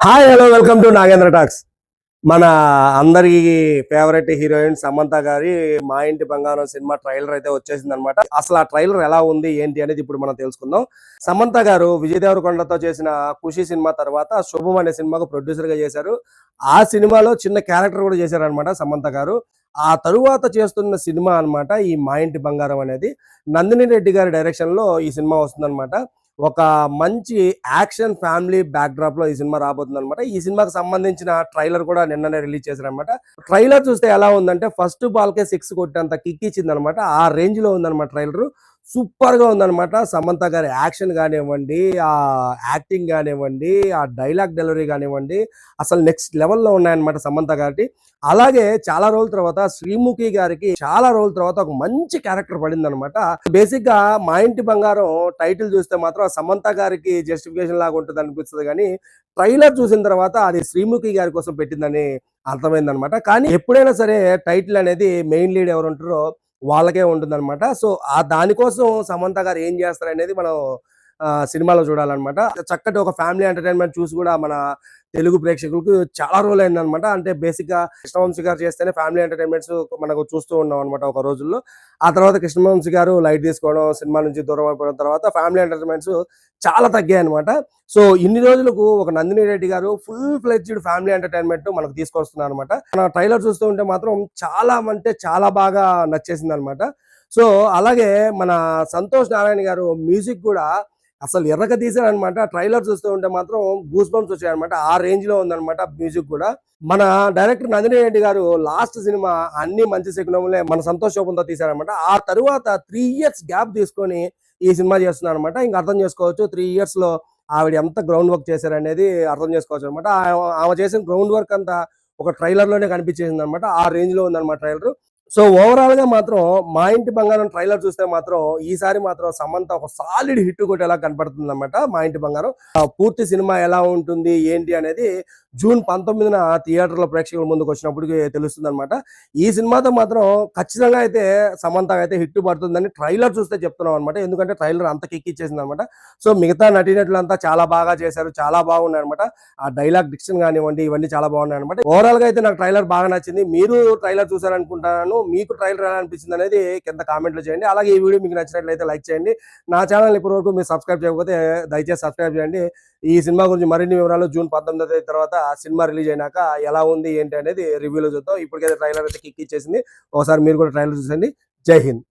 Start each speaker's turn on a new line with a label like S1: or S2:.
S1: Hi hello welcome to Nagendra talks. మన అందరికి favourite heroine Samantha గారి మా ఇంటి బంగారం సినిమా ట్రైలర్ అయితే వచ్చేసింది అనమాట. అసలు ఆ ట్రైలర్ ఎలా ఉంది ఏంటి అనేది ఇప్పుడు మనం తెలుసుకుందాం. సమంత గారు విజయ్ దేవరకొండతో చేసిన ఖుషి సినిమా తర్వాత శుభం అనే సినిమాకు ప్రొడ్యూసర్ గా చేశారు. ఆ సినిమాలో చిన్న క్యారెక్టర్ కూడా చేశారు అనమాట సమంత గారు. ఆ తరువాత చేస్తున్న సినిమా అన్నమాట ఈ మా ఇంటి బంగారం అనేది. నందిని రెడ్డి గారి డైరెక్షన్ లో ఈ సినిమా వస్తుందన్నమాట. ఒక మంచి యాక్షన్ ఫ్యామిలీ బ్యాక్ డ్రాప్ లో ఈ సినిమా రాబోతుంది అనమాట. ఈ సినిమాకి సంబంధించిన ట్రైలర్ కూడా నిన్ననే రిలీజ్ చేశారనమాట. ట్రైలర్ చూస్తే ఎలా ఉందంటే ఫస్ట్ బాల్ కే 6 కొట్టేంత కిక్ ఇచ్చింది అనమాట. ఆ రేంజ్ లో ఉందన్నమాట ట్రైలర్. సూపర్ గా ఉందన్నమాట. సమంత గారి యాక్షన్ కానివ్వండి, ఆ యాక్టింగ్ కానివ్వండి, ఆ డైలాగ్ డెలివరీ కానివ్వండి, అసలు నెక్స్ట్ లెవెల్లో ఉన్నాయన్నమాట సమంత గారికి. అలాగే చాలా రోజుల తర్వాత శ్రీముఖి గారికి చాలా రోజుల తర్వాత ఒక మంచి క్యారెక్టర్ పడింది అనమాట. బేసిక్ గా మా ఇంటి బంగారం టైటిల్ చూస్తే మాత్రం సమంత గారికి జస్టిఫికేషన్ లాగా ఉంటుంది అనిపిస్తుంది, కానీ ట్రైలర్ చూసిన తర్వాత అది శ్రీముఖి గారి కోసం పెట్టిందని అర్థమైంది అనమాట. కానీ ఎప్పుడైనా సరే టైటిల్ అనేది మెయిన్ లీడ్ ఎవరు ఉంటారో వాళ్ళకే ఉంటుందన్నమాట. సో ఆ దానికోసం సమంత గారు ఏం చేస్తారనేది మనం సినిమాలో చూడాలన్నమాట. చక్కటి ఒక ఫ్యామిలీ ఎంటర్టైన్మెంట్ చూసి కూడా మన తెలుగు ప్రేక్షకులకు చాలా రోజులు అయిందనమాట. అంటే బేసిక్ గా కృష్ణవంశీ గారు చేస్తేనే ఫ్యామిలీ ఎంటర్టైన్మెంట్స్ మనకు చూస్తూ ఉన్నాం అనమాట ఒక రోజుల్లో. ఆ తర్వాత కృష్ణవంశీ గారు లైట్ తీసుకోవడం, సినిమా నుంచి దూరం అయిపోవడం తర్వాత ఫ్యామిలీ ఎంటర్టైన్మెంట్స్ చాలా తగ్గాయి అనమాట. సో ఇన్ని రోజులకు ఒక నందిని రెడ్డి గారు ఫుల్ ఫ్లెడ్జ్డ్ ఫ్యామిలీ ఎంటర్టైన్మెంట్ మనకు తీసుకొస్తున్నారు అనమాట. మన ట్రైలర్ చూస్తూ ఉంటే మాత్రం చాలా అంటే చాలా బాగా నచ్చేసింది అనమాట. సో అలాగే మన సంతోష్ నారాయణ గారు మ్యూజిక్ కూడా అసలు ఎర్రగా తీసారనమాట. ట్రైలర్ చూస్తూ ఉంటే మాత్రం గూస్ బంప్స్ వచ్చాయన్నమాట. ఆ రేంజ్ లో ఉందన్నమాట మ్యూజిక్ కూడా. మన డైరెక్టర్ నందిని రెడ్డి గారు లాస్ట్ సినిమా అన్ని మంచి శకునములే మన సంతోష్ శోభంతో తీశారనమాట. ఆ తరువాత 3 years గ్యాప్ తీసుకొని ఈ సినిమా చేస్తున్నారు అనమాట. ఇంకా అర్థం చేసుకోవచ్చు 3 years లో ఆవిడ ఎంత గ్రౌండ్ వర్క్ చేశారనేది అర్థం చేసుకోవచ్చు అనమాట. ఆమె చేసిన గ్రౌండ్ వర్క్ అంతా ఒక ట్రైలర్ లోనే కనిపించేసింది అనమాట. ఆ రేంజ్ లో ఉందన్నమాట ట్రైలర్. సో ఓవరాల్ గా మాత్రం మా ఇంటి బంగారం ట్రైలర్ చూస్తే మాత్రం ఈసారి మాత్రం సమంత ఒక సాలిడ్ హిట్ కొట్టేలా కనపడుతుంది అనమాట. మా ఇంటి బంగారం పూర్తి సినిమా ఎలా ఉంటుంది ఏంటి అనేది జూన్ 19న థియేటర్లో ప్రేక్షకుల ముందుకు వచ్చినప్పటికి తెలుస్తుంది అనమాట. ఈ సినిమాతో మాత్రం ఖచ్చితంగా అయితే సమంత అయితే హిట్ పడుతుందని ట్రైలర్ చూస్తే చెప్తున్నాం అనమాట. ఎందుకంటే ట్రైలర్ అంత కిక్ ఇచ్చేసింది అనమాట. సో మిగతా నటీనటులంతా చాలా బాగా చేశారు, చాలా బాగున్నాయి అనమాట. ఆ డైలాగ్ డిక్షన్ కానివ్వండి ఇవన్నీ చాలా బాగున్నాయి అనమాట. ఓవరాల్ గా అయితే నాకు ట్రైలర్ బాగా నచ్చింది. మీరు ట్రైలర్ చూసారనుకుంటాను. మీకు ట్రైలర్ ఎలా అనిపించింది అనేది కింద కామెంట్లు చేయండి. అలాగే ఈ వీడియో మీకు నచ్చినట్లయితే లైక్ చేయండి. నా ఛానల్ ఇప్పటి వరకు మీరు సబ్స్క్రైబ్ చేయకపోతే దయచేసి సబ్స్క్రైబ్ చేయండి. ఈ సినిమా గురించి మరిన్ని వివరాలు జూన్ 19వ తేదీ తర్వాత సినిమా రిలీజ్ అయినాక ఎలా ఉంది ఏంటి అనేది రివ్యూలో చూద్దాం. ఇప్పటికైతే ట్రైలర్ అయితే కిక్ ఇచ్చేసింది. ఒకసారి మీరు కూడా ట్రైలర్ చూసండి. జై హింద్.